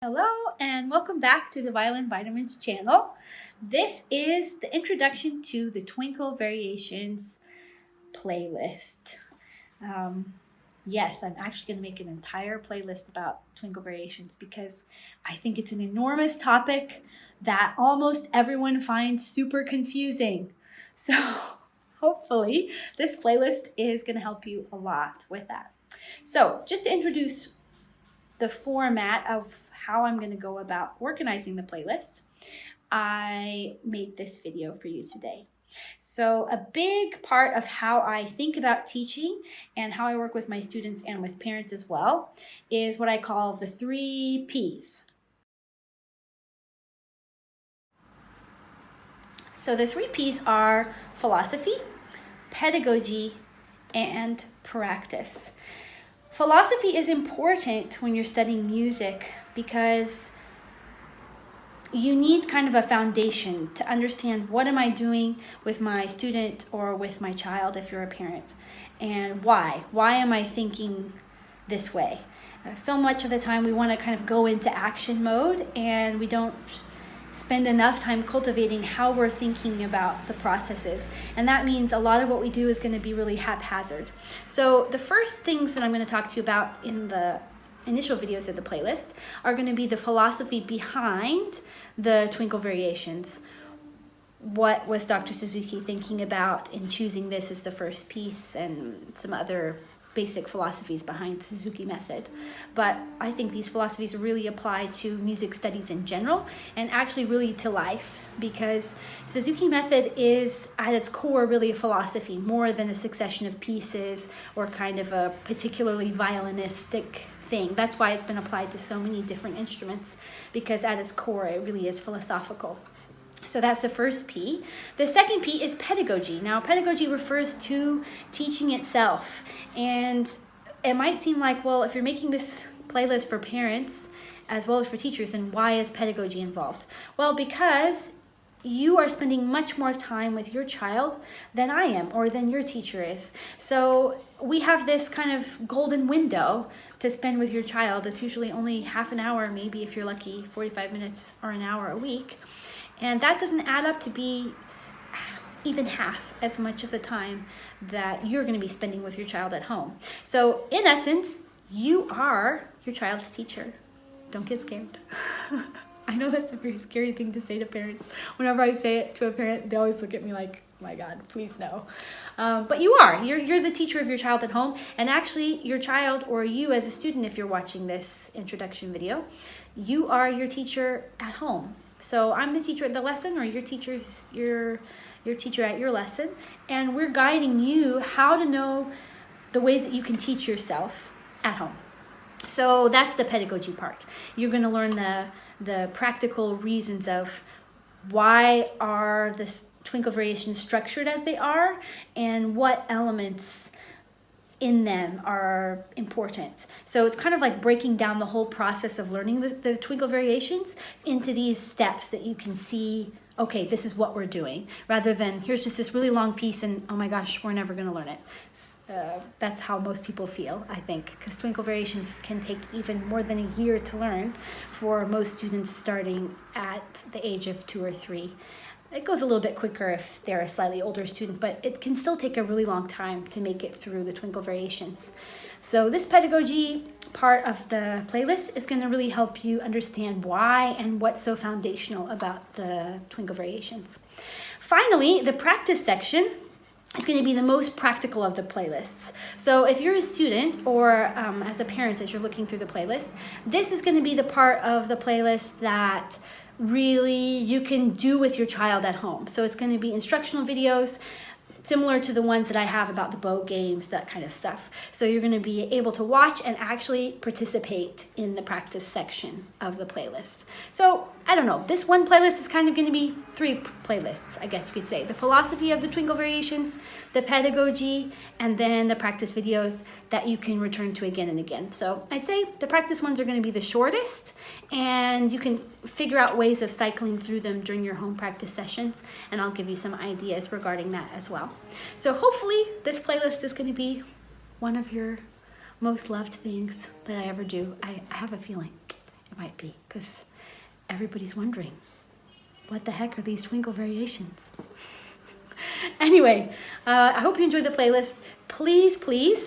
Hello and welcome back to the Violin Vitamins channel. This is the introduction to the Twinkle Variations playlist. Yes, I'm actually going to make an entire playlist about Twinkle Variations because I think it's an enormous topic that almost everyone finds super confusing. So hopefully this playlist is going to help you a lot with that. So just to introduce the format of how I'm going to go about organizing the playlist, I made this video for you today. So a big part of how I think about teaching and how I work with my students and with parents as well is what I call the 3 Ps. So the 3 Ps are philosophy, pedagogy, and practice. Philosophy is important when you're studying music because you need kind of a foundation to understand what am I doing with my student or with my child if you're a parent, and why. Why am I thinking this way? So much of the time we want to kind of go into action mode and we don't spend enough time cultivating how we're thinking about the processes. And that means a lot of what we do is going to be really haphazard. So the first things that I'm going to talk to you about in the initial videos of the playlist are going to be the philosophy behind the Twinkle Variations. What was Dr. Suzuki thinking about in choosing this as the first piece, and some other basic philosophies behind Suzuki method. But I think these philosophies really apply to music studies in general and actually really to life, because Suzuki method is at its core really a philosophy more than a succession of pieces or kind of a particularly violinistic thing. That's why it's been applied to so many different instruments, because at its core it really is philosophical. So that's the first P. The second P is pedagogy. Now, pedagogy refers to teaching itself. And it might seem like, well, if you're making this playlist for parents as well as for teachers, then why is pedagogy involved? Well, because you are spending much more time with your child than I am or than your teacher is. So we have this kind of golden window to spend with your child. It's usually only half an hour, maybe if you're lucky, 45 minutes or an hour a week. And that doesn't add up to be even half as much of the time that you're going to be spending with your child at home. So in essence, you are your child's teacher. Don't get scared. I know that's a very scary thing to say to parents. Whenever I say it to a parent, they always look at me like, my God, please no. But you are. You're the teacher of your child at home. And actually, your child, or you as a student, if you're watching this introduction video, you are your teacher at home. So I'm the teacher at the lesson, or your teacher's your teacher at your lesson, and we're guiding you how to know the ways that you can teach yourself at home. So that's the pedagogy part. You're going to learn the practical reasons of why are the Twinkle Variations structured as they are, and what elements in them are important. So it's kind of like breaking down the whole process of learning the Twinkle Variations into these steps that you can see, okay, this is what we're doing, rather than here's just this really long piece and oh my gosh, we're never gonna learn it. That's how most people feel, I think, because Twinkle Variations can take even more than a year to learn for most students starting at the age of 2 or 3. It goes a little bit quicker if they're a slightly older student, but it can still take a really long time to make it through the Twinkle Variations. So this pedagogy part of the playlist is going to really help you understand why and what's so foundational about the Twinkle Variations. Finally, the practice section is going to be the most practical of the playlists. So if you're a student or as a parent, as you're looking through the playlist, this is going to be the part of the playlist that really you can do with your child at home. So it's going to be instructional videos similar to the ones that I have about the bow games, that kind of stuff. So you're going to be able to watch and actually participate in the practice section of the playlist. So I don't know, this one playlist is kind of going to be 3 playlists, I guess you could say. The philosophy of the Twinkle Variations, the pedagogy, and then the practice videos that you can return to again and again. So I'd say the practice ones are going to be the shortest, and you can figure out ways of cycling through them during your home practice sessions, and I'll give you some ideas regarding that as well. So hopefully this playlist is going to be one of your most loved things that I ever do. I have a feeling. It might be, because everybody's wondering, what the heck are these twinkle variations? Anyway, I hope you enjoyed the playlist. Please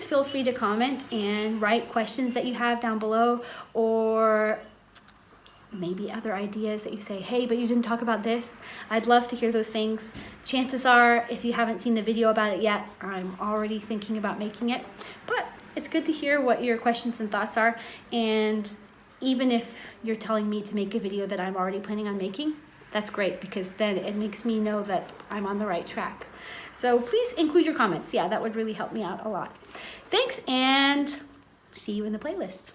feel free to comment and write questions that you have down below, or maybe other ideas that you say, hey, but you didn't talk about this. I'd love to hear those things. Chances are, if you haven't seen the video about it yet, I'm already thinking about making it. But it's good to hear what your questions and thoughts are. And even if you're telling me to make a video that I'm already planning on making, that's great, because then it makes me know that I'm on the right track. So please include your comments. Yeah, that would really help me out a lot. Thanks, and see you in the playlist.